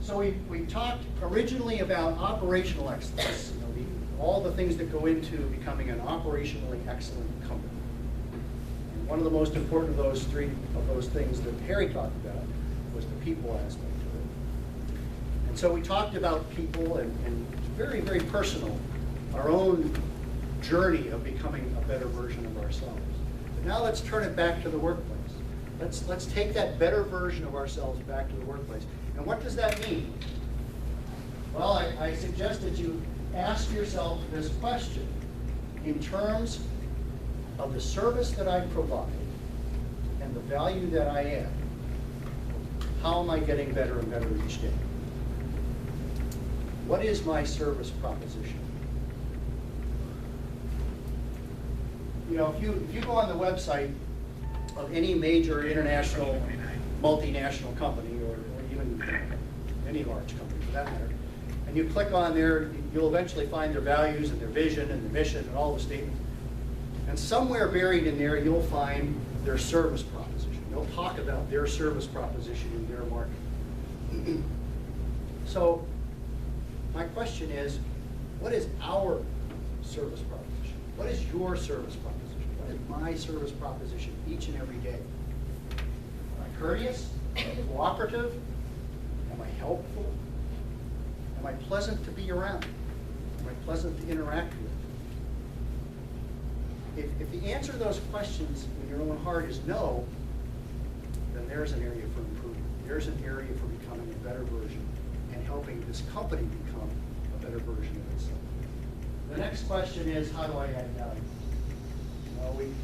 So we talked originally about operational excellence, all the things that go into becoming an operationally excellent company. And one of the most important of those things that Harry talked about was the people aspect of it. And so we talked about people and very, very personal, our own journey of becoming a better version of ourselves. But now let's turn it back to the workplace. Let's take that better version of ourselves back to the workplace. And what does that mean? Well, I suggest that you ask yourself this question in terms of the service that I provide and the value that I add. How am I getting better and better each day? What is my service proposition? If you go on the website of any major international, multinational company, or even any large company for that matter, and you click on there, you'll eventually find their values and their vision and their mission and all the statements. And somewhere buried in there, you'll find their service proposition. They'll talk about their service proposition in their market. So my question is, what is our service proposition? What is your service proposition? What is my service proposition each and every day? Am I courteous? Am I cooperative? Am I helpful? Am I pleasant to be around? Am I pleasant to interact with? If the answer to those questions in your own heart is no, then there's an area for improvement. There's an area for becoming a better version and helping this company become a better version of itself. The next question is, how do I add value?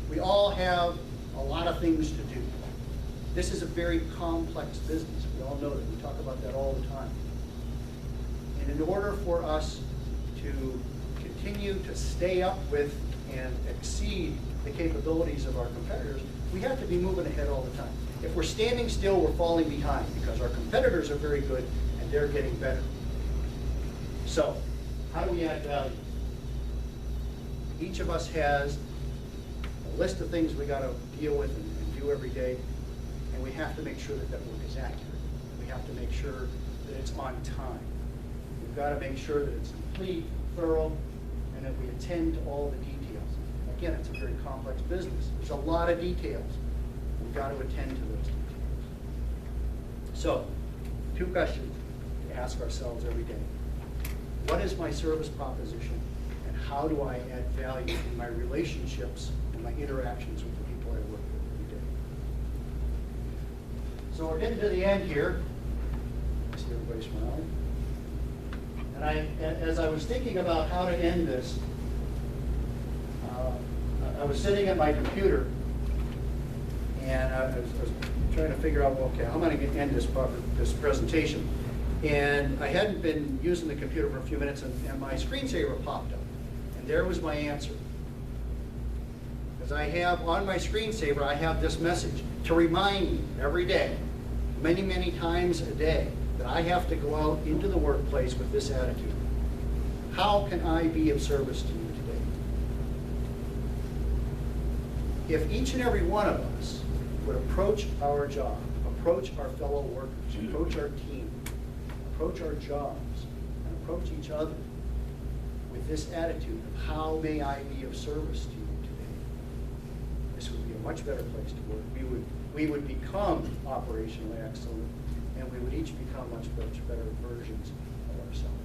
We all have a lot of things to do. This is a very complex business. We all know that. We talk about that all the time. And in order for us to continue to stay up with and exceed the capabilities of our competitors, we have to be moving ahead all the time. If we're standing still, we're falling behind because our competitors are very good and they're getting better. So, how do we add value? Each of us has a list of things we got to deal with and do every day, and we have to make sure that that work is accurate. We have to make sure that it's on time. We've got to make sure that it's complete, thorough, and that we attend to all the details. Again, it's a very complex business. There's a lot of details. We've got to attend to those details. So, 2 questions to ask ourselves every day. What is my service proposition, and how do I add value in my relationships and my interactions with the people I work with every day? So we're getting to the end here. I see everybody smiling. And as I was thinking about how to end this, I was sitting at my computer, and I was trying to figure out, well, okay, how am I going to end this presentation? And I hadn't been using the computer for a few minutes, and my screensaver popped up. And there was my answer. Because I have, on my screensaver, I have this message to remind me every day, many, many times a day, that I have to go out into the workplace with this attitude. How can I be of service to you today? If each and every one of us would approach our job, approach our fellow workers, approach our team, approach our jobs, and approach each other with this attitude of how may I be of service to you today, this would be a much better place to work. We would become operationally excellent, and we would each become much better versions of ourselves.